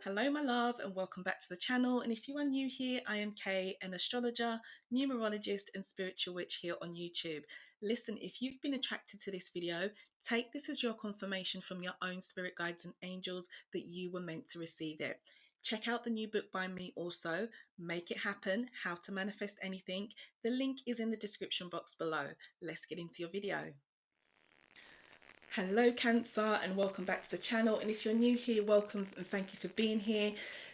Hello my love and welcome back to the channel, and if you are new here, I am Kay, an astrologer, numerologist and spiritual witch here on YouTube. Listen, if you've been attracted to this video, take this as your confirmation from your own spirit guides and angels that you were meant to receive it. Check out the new book by me also, Make It Happen, How to Manifest Anything. The link is in the description box below. Let's get into your video. Hello Cancer and welcome back to the channel, and if you're new here, welcome and thank you for being here.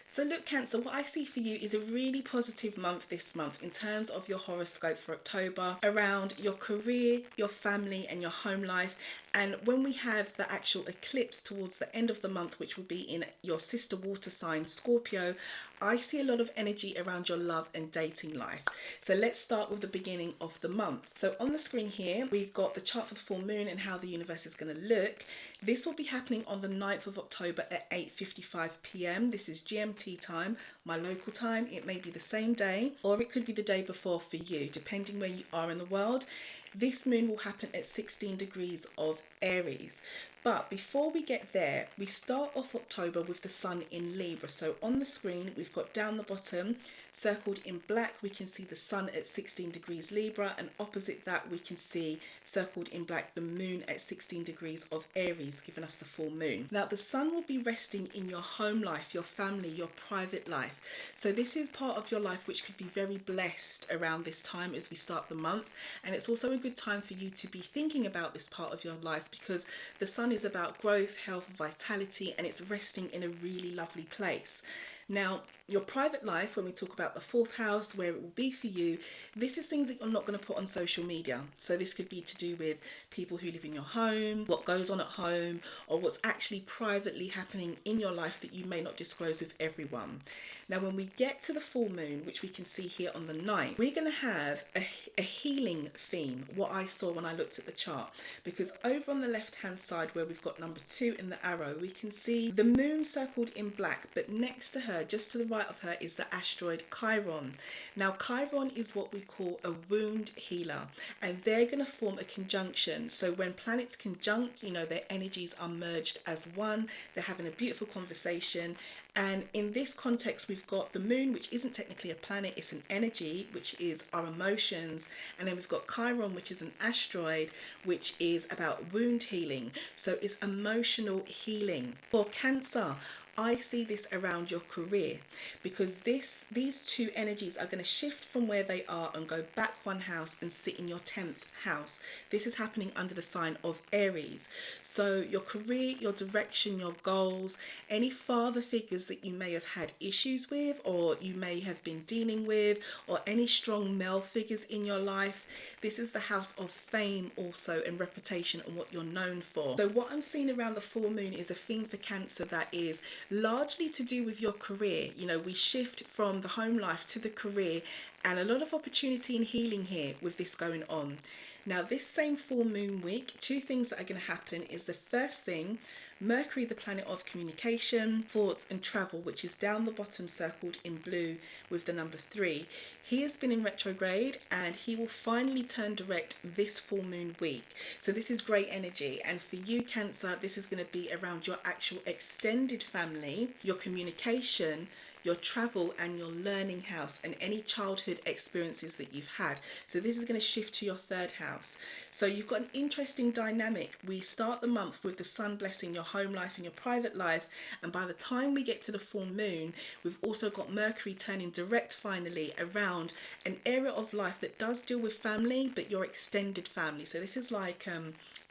So look Cancer, what I see for you is a really positive month this month in terms of your horoscope for October around your career, your family and your home life. And when we have the actual eclipse towards the end of the month, which will be in your sister water sign Scorpio, I see a lot of energy around your love and dating life. So let's start with the beginning of the month. So on the screen here, we've got the chart for the full moon and how the universe is going to look. This will be happening on the 9th of October at 8:55 p.m. This is GMT time, my local time. It may be the same day or it could be the day before for you, depending where you are in the world. This moon will happen at 16 degrees of Aries. But before we get there, we start off October with the sun in Libra. So on the screen, we've got down the bottom, circled in black, we can see the sun at 16 degrees Libra, and opposite that we can see circled in black the moon at 16 degrees of Aries, giving us the full moon. Now the sun will be resting in your home life, your family, your private life. So this is part of your life which could be very blessed around this time as we start the month, and it's also a good time for you to be thinking about this part of your life because the sun is about growth, health, vitality, and it's resting in a really lovely place. Now, your private life, when we talk about the fourth house, where it will be for you, this is things that you're not going to put on social media. So this could be to do with people who live in your home, what goes on at home, or what's actually privately happening in your life that you may not disclose with everyone. Now, when we get to the full moon, which we can see here on the 9th, we're going to have a healing theme, what I saw when I looked at the chart, because over on the left-hand side where we've got number 2 in the arrow, we can see the moon circled in black, but next to her, just to the right of her, is the asteroid Chiron. Now, Chiron is what we call a wound healer, and they're going to form a conjunction. So when planets conjunct, you know, their energies are merged as one. They're having a beautiful conversation. And in this context, we've got the moon, which isn't technically a planet, it's an energy, which is our emotions. And then we've got Chiron, which is an asteroid, which is about wound healing. So it's emotional healing. For Cancer, I see this around your career because these two energies are going to shift from where they are and go back one house and sit in your 10th house. This is happening under the sign of Aries. So your career, your direction, your goals, any father figures that you may have had issues with or you may have been dealing with, or any strong male figures in your life. This is the house of fame also, and reputation and what you're known for. So what I'm seeing around the full moon is a theme for Cancer that is largely to do with your career. You know, we shift from the home life to the career, and a lot of opportunity and healing here with this going on. Now, this same full moon week, two things that are going to happen is the first thing, Mercury, the planet of communication, thoughts and travel, which is down the bottom circled in blue with the number 3. He has been in retrograde and he will finally turn direct this full moon week. So this is great energy. And for you, Cancer, this is going to be around your actual extended family, your communication, your travel and your learning house, and any childhood experiences that you've had. So this is going to shift to your 3rd house. So you've got an interesting dynamic. We start the month with the sun blessing your home life and your private life, and by the time we get to the full moon, we've also got Mercury turning direct finally around an area of life that does deal with family, but your extended family. So this is like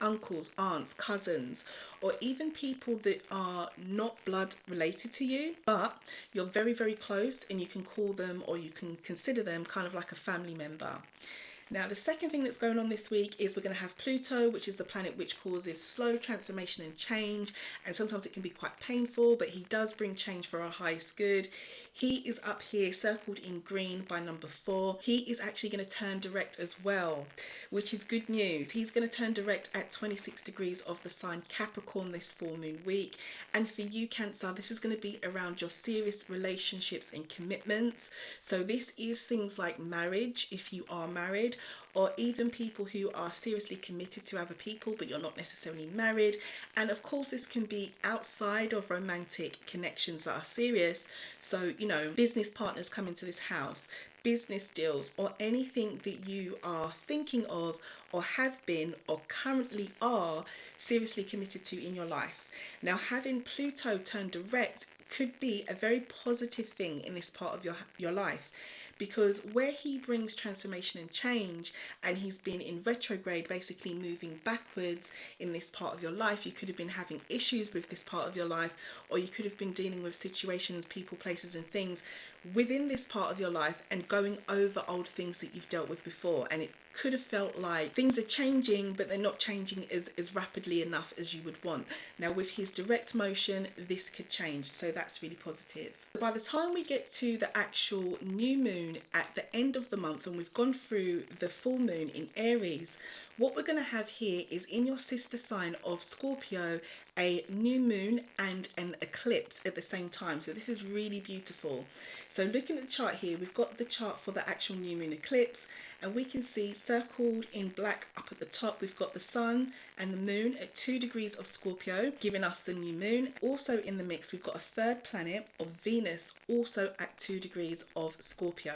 uncles, aunts, cousins, or even people that are not blood related to you, but you're very, very close and you can call them or you can consider them kind of like a family member. Now, the second thing that's going on this week is we're going to have Pluto, which is the planet which causes slow transformation and change, and sometimes it can be quite painful, but he does bring change for our highest good. He is up here circled in green by number 4. He is actually going to turn direct as well, which is good news. He's going to turn direct at 26 degrees of the sign Capricorn this full moon week. And for you, Cancer, this is going to be around your serious relationships and commitments. So this is things like marriage, if you are married, married, or even people who are seriously committed to other people but you're not necessarily married. And of course this can be outside of romantic connections that are serious. So, you know, business partners come into this house, business deals, or anything that you are thinking of or have been or currently are seriously committed to in your life. Now, having Pluto turn direct could be a very positive thing in this part of your life, because where he brings transformation and change, and he's been in retrograde, basically moving backwards in this part of your life, you could have been having issues with this part of your life, or you could have been dealing with situations, people, places and things within this part of your life and going over old things that you've dealt with before, and it could have felt like things are changing but they're not changing as rapidly enough as you would want. Now with his direct motion, this could change, so that's really positive. By the time we get to the actual new moon at the end of the month, and we've gone through the full moon in Aries, what we're going to have here is in your sister sign of Scorpio, a new moon and an eclipse at the same time. So this is really beautiful. So looking at the chart here, we've got the chart for the actual new moon eclipse, and we can see circled in black up at the top, we've got the sun and the moon at 2 degrees of Scorpio, giving us the new moon. Also in the mix, we've got a third planet of Venus, also at 2 degrees of Scorpio.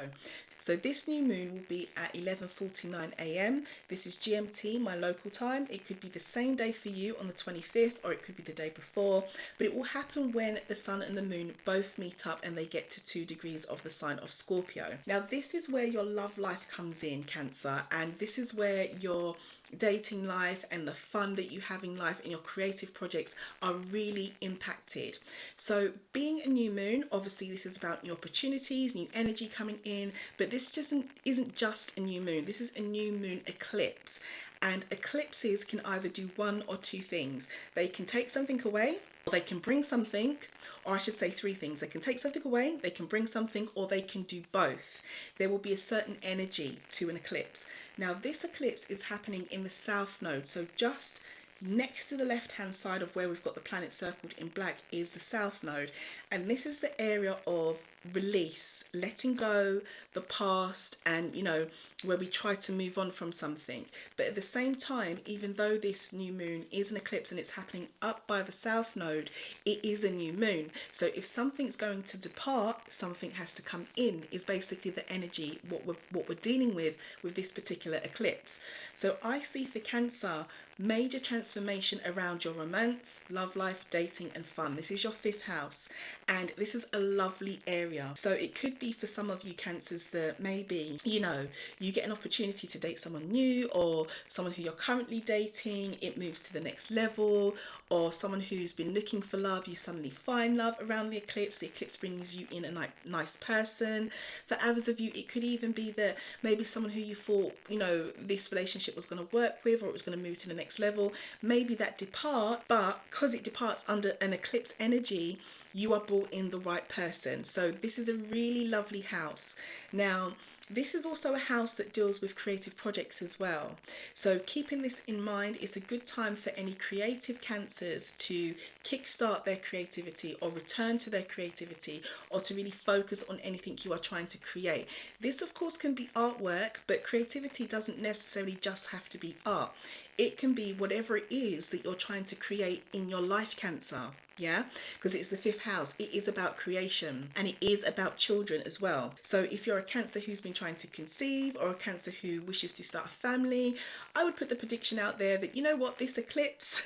So this new moon will be at 11:49 a.m. This is GMT, my local time. It could be the same day for you on the 25th, or it could be the day before, but it will happen when the sun and the moon both meet up and they get to 2 degrees of the sign of Scorpio. Now this is where your love life comes in, Cancer, and this is where your dating life and the fun that you have in life and your creative projects are really impacted. So being a new moon, obviously this is about new opportunities, new energy coming in, but this just isn't just a new moon. This is a new moon eclipse, and eclipses can either do one or two things. They can take something away, or they can bring something, or I should say three things. They can take something away, they can bring something, or they can do both. There will be a certain energy to an eclipse. Now this eclipse is happening in the south node, so just next to the left hand side of where we've got the planet circled in black is the south node, and this is the area of release, letting go the past, and you know, where we try to move on from something. But at the same time, even though this new moon is an eclipse and it's happening up by the south node, it is a new moon. So if something's going to depart, something has to come in, is basically the energy, what we're dealing with this particular eclipse. So I see for Cancer major transformation around your romance, love life, dating and fun. This is your 5th house, and this is a lovely area. So it could be for some of you Cancers that maybe, you know, you get an opportunity to date someone new, or someone who you're currently dating, it moves to the next level, or someone who's been looking for love, you suddenly find love around the eclipse brings you in a nice person. For others of you, it could even be that maybe someone who you thought, you know, this relationship was going to work with, or it was going to move to the next level, maybe that depart, but because it departs under an eclipse energy, you are brought in the right person. So this is a really lovely house. Now this is also a house that deals with creative projects as well. So keeping this in mind, it's a good time for any creative Cancers to kickstart their creativity, or return to their creativity, or to really focus on anything you are trying to create. This of course can be artwork, but creativity doesn't necessarily just have to be art. It can be whatever it is that you're trying to create in your life, Cancer. Yeah, because it's the 5th house. It is about creation, and it is about children as well. So if you're a Cancer who's been trying to conceive, or a Cancer who wishes to start a family, I would put the prediction out there that, you know what, this eclipse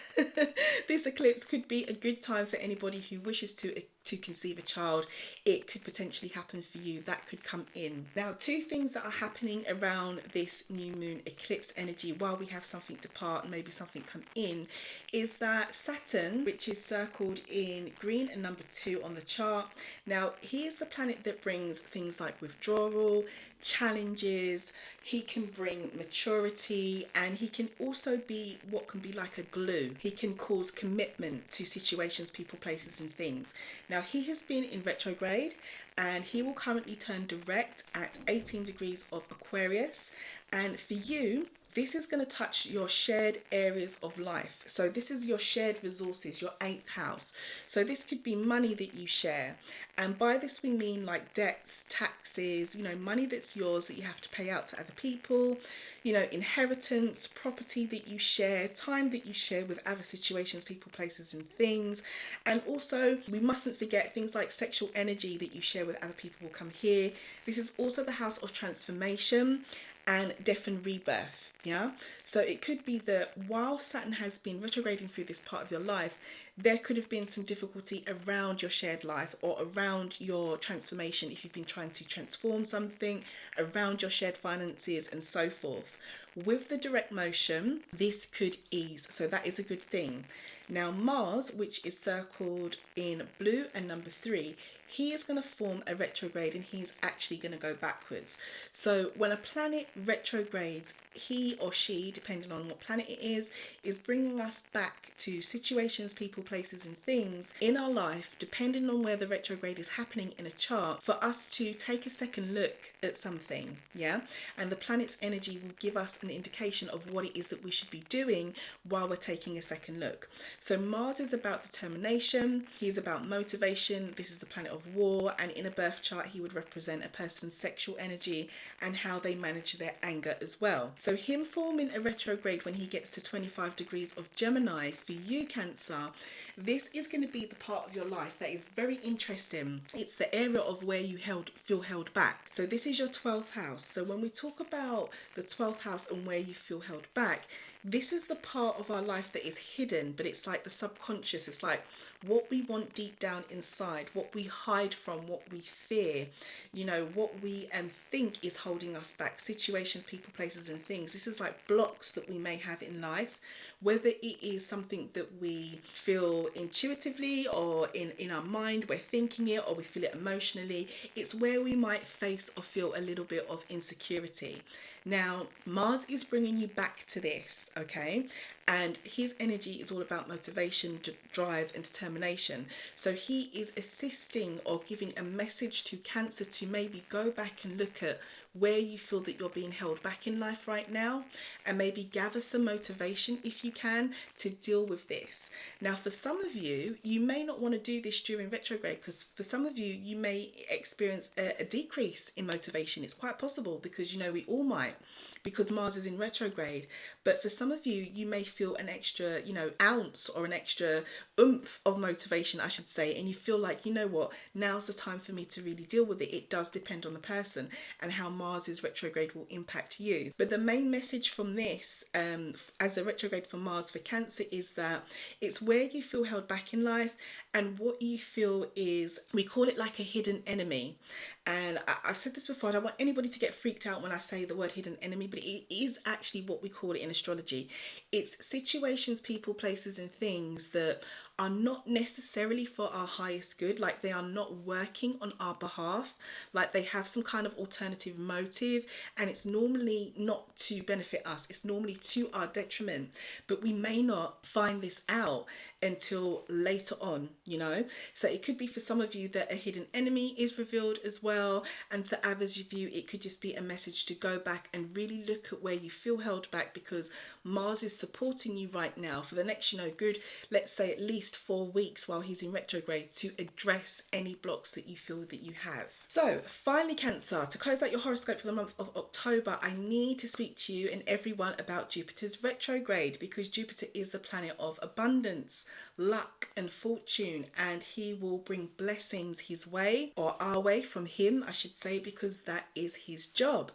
this eclipse could be a good time for anybody who wishes to conceive a child. It could potentially happen for you. That could come in. Now, two things that are happening around this new moon eclipse energy while we have something depart and maybe something come in, is that Saturn, which is circled in green and number 2 on the chart. Now he is the planet that brings things like withdrawal, challenges. He can bring maturity, and he can also be what can be like a glue. He can cause commitment to situations, people, places and things. Now he has been in retrograde, and he will currently turn direct at 18 degrees of Aquarius. And for you, this is going to touch your shared areas of life. So this is your shared resources, your 8th house. So this could be money that you share. And by this we mean like debts, taxes, you know, money that's yours that you have to pay out to other people, you know, inheritance, property that you share, time that you share with other situations, people, places and things. And also we mustn't forget things like sexual energy that you share with other people will come here. This is also the house of transformation and death and rebirth. Yeah, so it could be that while Saturn has been retrograding through this part of your life, there could have been some difficulty around your shared life or around your transformation if you've been trying to transform something, around your shared finances and so forth. With the direct motion, this could ease, so that is a good thing. Now Mars, which is circled in blue and number 3, he is going to form a retrograde and he's actually going to go backwards. So when a planet retrogrades, he or she, depending on what planet it is bringing us back to situations, people, places and things in our life, depending on where the retrograde is happening in a chart, for us to take a second look at something. Yeah, and the planet's energy will give us an indication of what it is that we should be doing while we're taking a second look. So Mars is about determination, he's about motivation, this is the planet of war, and in a birth chart he would represent a person's sexual energy and how they manage their anger as well. So him forming a retrograde when he gets to 25 degrees of Gemini for you, Cancer, this is going to be the part of your life that is very interesting. It's the area of where you feel held back. So this is your 12th house. So when we talk about the 12th house and where you feel held back, this is the part of our life that is hidden, but it's like the subconscious. It's like what we want deep down inside, what we hide from, what we fear, you know, what we think is holding us back, situations, people, places and things. This is like blocks that we may have in life, whether it is something that we feel intuitively or in our mind, we're thinking it, or we feel it emotionally. It's where we might face or feel a little bit of insecurity. Now, Mars is bringing you back to this, okay? And his energy is all about motivation, drive and determination. So he is assisting or giving a message to Cancer to maybe go back and look at where you feel that you're being held back in life right now, and maybe gather some motivation if you can to deal with this. Now for some of you, you may not want to do this during retrograde, because for some of you, you may experience a decrease in motivation. It's quite possible, because you know we all might, because Mars is in retrograde. But for some of you, you may feel an extra, you know, ounce or an extra oomph of motivation, I should say, and you feel like, you know what, now's the time for me to really deal with it. It does depend on the person and how Mars's retrograde will impact you. But the main message from this, as a retrograde for Mars for Cancer, is that it's where you feel held back in life and what you feel is, we call it like a hidden enemy. And I've said this before, I don't want anybody to get freaked out when I say the word hidden enemy, but it is actually what we call it in astrology. It's situations, people, places and things that are not necessarily for our highest good, like they are not working on our behalf, like they have some kind of alternative motive, and it's normally not to benefit us, it's normally to our detriment, but we may not find this out until later on, you know. So it could be for some of you that a hidden enemy is revealed as well, and for others of you it could just be a message to go back and really look at where you feel held back, because Mars is supporting you right now for the next, you know, good, let's say at least 4 weeks while he's in retrograde, to address any blocks that you feel that you have. So finally, Cancer, to close out your horoscope for the month of October, I need to speak to you and everyone about Jupiter's retrograde, because Jupiter is the planet of abundance, luck and fortune, and he will bring blessings his way, or our way, from him I should say, because that is his job.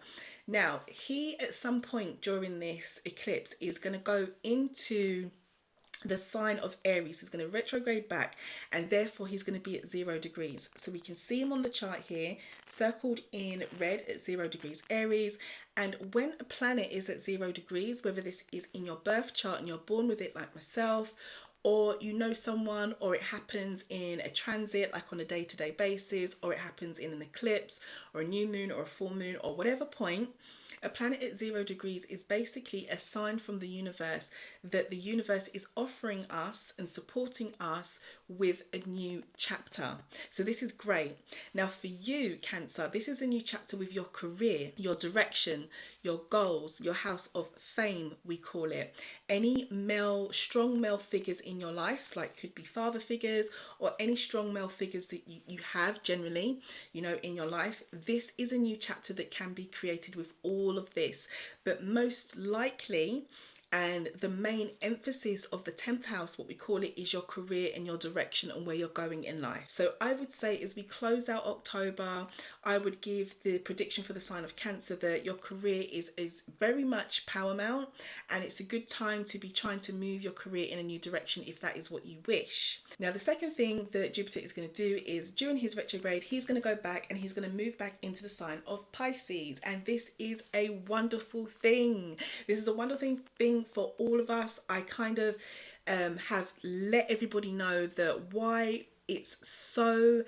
Now he at some point during this eclipse is going to go into the sign of Aries. Is going to retrograde back, and therefore he's going to be at 0 degrees. So we can see him on the chart here, circled in red at 0 degrees Aries. And when a planet is at 0 degrees, whether this is in your birth chart and you're born with it like myself, or you know someone, or it happens in a transit, like on a day-to-day basis, or it happens in an eclipse or a new moon or a full moon or whatever point, a planet at 0 degrees is basically a sign from the universe that the universe is offering us and supporting us with a new chapter. So this is great. Now for you, Cancer, this is a new chapter with your career, your direction, your goals, your house of fame, we call it. Any strong male figures in your life, like could be father figures or any strong male figures that you have generally, in your life. This is a new chapter that can be created with all of this, but most likely, and the main emphasis of the 10th house, what we call it, is your career and your direction and where you're going in life. So I would say as we close out October, I would give the prediction for the sign of Cancer that your career is very much paramount, and it's a good time to be trying to move your career in a new direction if that is what you wish. Now the second thing that Jupiter is going to do is during his retrograde, he's going to go back and he's going to move back into the sign of Pisces, and this is a wonderful thing. This is a wonderful thing for all of us. I kind of have let everybody know that why it's so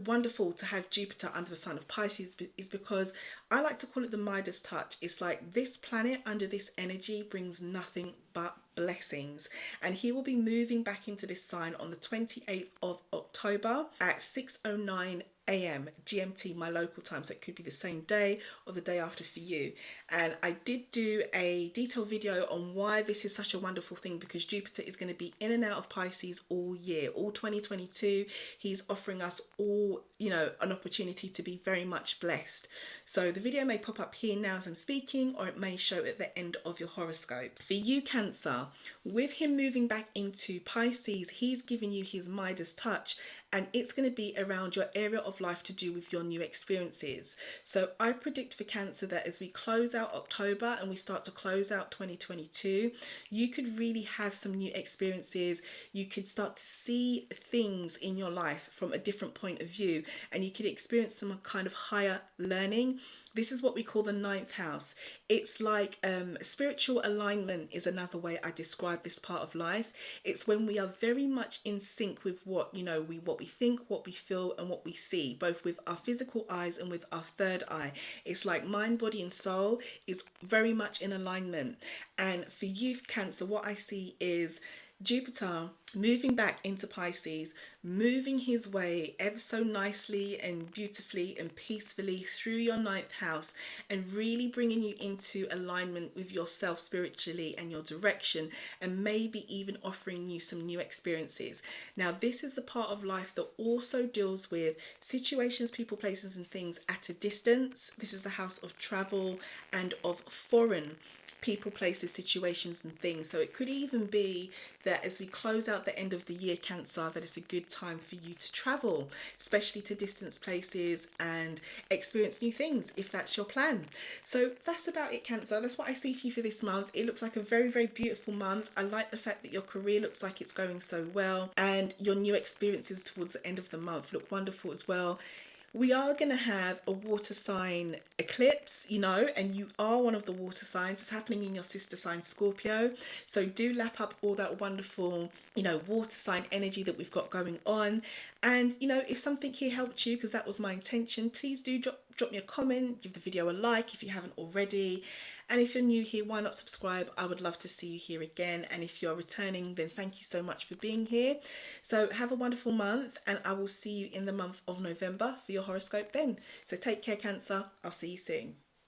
wonderful to have Jupiter under the sign of Pisces is because I like to call it the Midas touch. It's like this planet under this energy brings nothing but blessings, and he will be moving back into this sign on the 28th of October at 6:09 a.m. GMT, my local time, so it could be the same day or the day after for you. And I did do a detailed video on why this is such a wonderful thing, because Jupiter is going to be in and out of Pisces all year, all 2022. He's offering us all, an opportunity to be very much blessed. So the video may pop up here now as I'm speaking, or it may show at the end of your horoscope. For you, Cancer, with him moving back into Pisces, he's giving you his Midas touch, and it's going to be around your area of life to do with your new experiences. So I predict for Cancer that as we close out October and we start to close out 2022, you could really have some new experiences. You could start to see things in your life from a different point of view, and you could experience some kind of higher learning. This is what we call the 9th house. It's like spiritual alignment is another way I describe this part of life. It's when we are very much in sync with what we think, what we feel, and what we see, both with our physical eyes and with our third eye. It's like mind, body, and soul is very much in alignment. And for you, Cancer, what I see is Jupiter moving back into Pisces, moving his way ever so nicely and beautifully and peacefully through your 9th house, and really bringing you into alignment with yourself spiritually and your direction, and maybe even offering you some new experiences. Now this is the part of life that also deals with situations, people, places and things at a distance. This is the house of travel and of foreign people, places, situations and things. So it could even be that as we close out the end of the year, Cancer, that it's a good time for you to travel, especially to distant places, and experience new things if that's your plan. So that's about it, Cancer. That's what I see for you for this month. It looks like a very, very beautiful month. I like the fact that your career looks like it's going so well, and your new experiences towards the end of the month look wonderful as well. We are going to have a water sign eclipse, and you are one of the water signs. It's happening in your sister sign, Scorpio. So do lap up all that wonderful, water sign energy that we've got going on. And, if something here helped you, because that was my intention, please do drop me a comment, give the video a like if you haven't already. And if you're new here, why not subscribe? I would love to see you here again. And if you're returning, then thank you so much for being here. So have a wonderful month, and I will see you in the month of November for your horoscope then. So take care, Cancer. I'll see you soon.